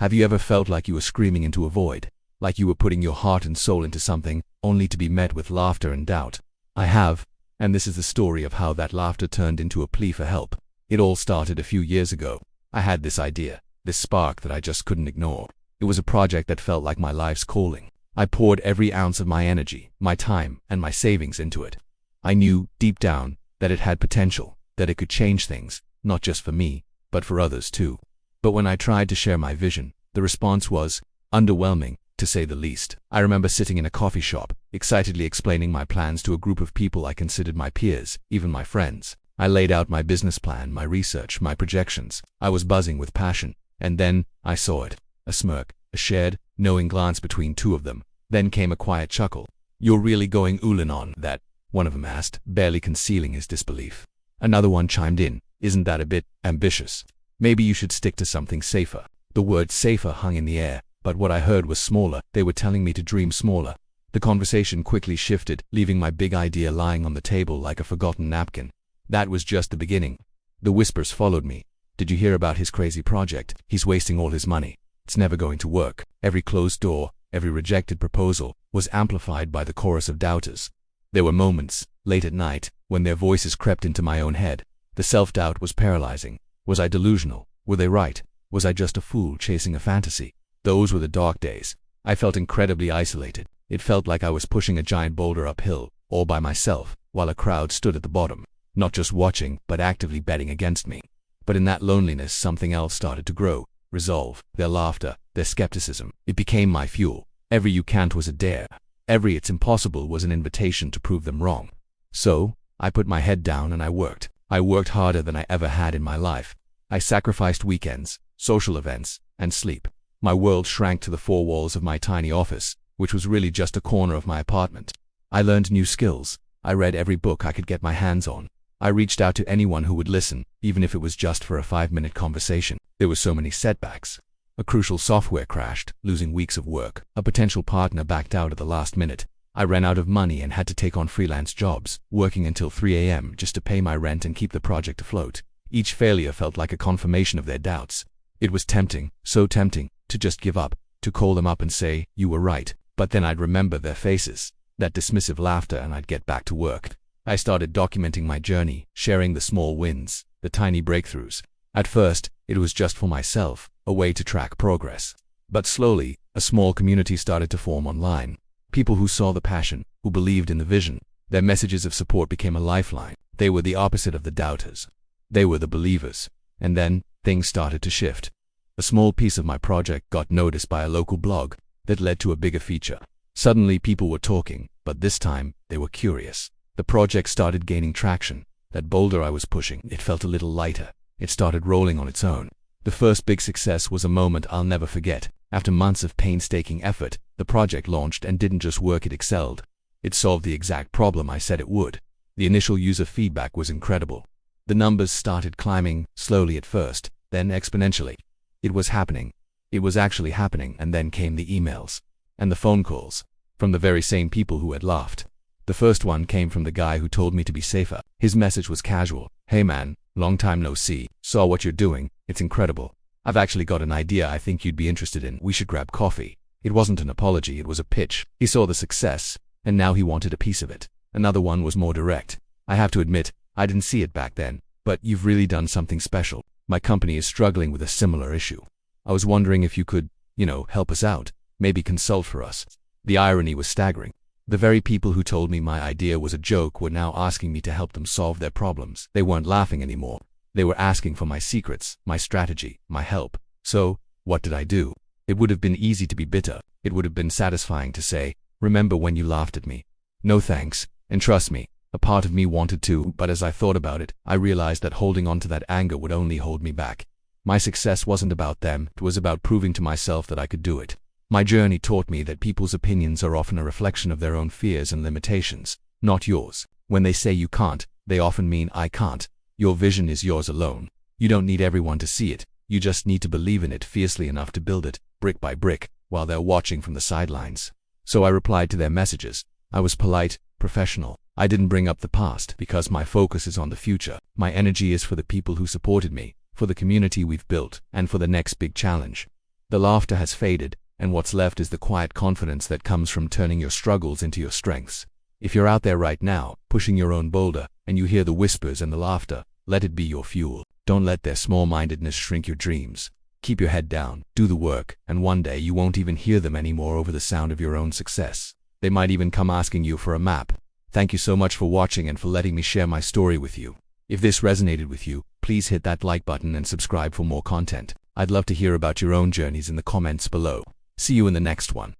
Have you ever felt like you were screaming into a void? Like you were putting your heart and soul into something, only to be met with laughter and doubt? I have, and this is the story of how that laughter turned into a plea for help. It all started a few years ago. I had this idea, this spark that I just couldn't ignore. It was a project that felt like my life's calling. I poured every ounce of my energy, my time, and my savings into it. I knew, deep down, that it had potential, that it could change things, not just for me, but for others too. But when I tried to share my vision, the response was underwhelming, to say the least. I remember sitting in a coffee shop, excitedly explaining my plans to a group of people I considered my peers, even my friends. I laid out my business plan, my research, my projections. I was buzzing with passion. And then, I saw it. A smirk, a shared, knowing glance between two of them. Then came a quiet chuckle. "You're really going oolin on that?" one of them asked, barely concealing his disbelief. Another one chimed in, "Isn't that a bit ambitious? Maybe you should stick to something safer." The word safer hung in the air, but what I heard was smaller. They were telling me to dream smaller. The conversation quickly shifted, leaving my big idea lying on the table like a forgotten napkin. That was just the beginning. The whispers followed me. "Did you hear about his crazy project? He's wasting all his money. It's never going to work." Every closed door, every rejected proposal, was amplified by the chorus of doubters. There were moments, late at night, when their voices crept into my own head. The self-doubt was paralyzing. Was I delusional? Were they right? Was I just a fool chasing a fantasy? Those were the dark days. I felt incredibly isolated. It felt like I was pushing a giant boulder uphill, all by myself, while a crowd stood at the bottom, not just watching, but actively betting against me. But in that loneliness, something else started to grow. Resolve, their laughter, their skepticism. It became my fuel. Every "you can't" was a dare. Every "it's impossible" was an invitation to prove them wrong. So, I put my head down and I worked. I worked harder than I ever had in my life. I sacrificed weekends, social events, and sleep. My world shrank to the four walls of my tiny office, which was really just a corner of my apartment. I learned new skills. I read every book I could get my hands on. I reached out to anyone who would listen, even if it was just for a 5-minute conversation. There were so many setbacks. A crucial software crashed, losing weeks of work. A potential partner backed out at the last minute. I ran out of money and had to take on freelance jobs, working until 3 a.m. just to pay my rent and keep the project afloat. Each failure felt like a confirmation of their doubts. It was tempting, so tempting, to just give up, to call them up and say, "You were right." But then I'd remember their faces, that dismissive laughter, and I'd get back to work. I started documenting my journey, sharing the small wins, the tiny breakthroughs. At first, it was just for myself, a way to track progress. But slowly, a small community started to form online. People who saw the passion, who believed in the vision. Their messages of support became a lifeline. They were the opposite of the doubters. They were the believers. And then, things started to shift. A small piece of my project got noticed by a local blog that led to a bigger feature. Suddenly people were talking, but this time, they were curious. The project started gaining traction. That boulder I was pushing, it felt a little lighter. It started rolling on its own. The first big success was a moment I'll never forget. After months of painstaking effort, the project launched and didn't just work, it excelled. It solved the exact problem I said it would. The initial user feedback was incredible. The numbers started climbing, slowly at first, then exponentially. It was happening. It was actually happening. And then came the emails. And the phone calls. From the very same people who had laughed. The first one came from the guy who told me to be safer. His message was casual. "Hey man, long time no see. Saw what you're doing. It's incredible. I've actually got an idea I think you'd be interested in. We should grab coffee." It wasn't an apology, it was a pitch. He saw the success, and now he wanted a piece of it. Another one was more direct. "I have to admit, I didn't see it back then, but you've really done something special. My company is struggling with a similar issue. I was wondering if you could, help us out, maybe consult for us." The irony was staggering. The very people who told me my idea was a joke were now asking me to help them solve their problems. They weren't laughing anymore. They were asking for my secrets, my strategy, my help. So, what did I do? It would have been easy to be bitter. It would have been satisfying to say, "Remember when you laughed at me?" No thanks. And trust me, a part of me wanted to, but as I thought about it, I realized that holding on to that anger would only hold me back. My success wasn't about them, it was about proving to myself that I could do it. My journey taught me that people's opinions are often a reflection of their own fears and limitations, not yours. When they say you can't, they often mean I can't. Your vision is yours alone. You don't need everyone to see it. You just need to believe in it fiercely enough to build it, brick by brick, while they're watching from the sidelines. So I replied to their messages. I was polite, professional. I didn't bring up the past because my focus is on the future. My energy is for the people who supported me, for the community we've built, and for the next big challenge. The laughter has faded, and what's left is the quiet confidence that comes from turning your struggles into your strengths. If you're out there right now, pushing your own boulder, and you hear the whispers and the laughter, let it be your fuel. Don't let their small-mindedness shrink your dreams. Keep your head down, do the work, and one day you won't even hear them anymore over the sound of your own success. They might even come asking you for a map. Thank you so much for watching and for letting me share my story with you. If this resonated with you, please hit that like button and subscribe for more content. I'd love to hear about your own journeys in the comments below. See you in the next one.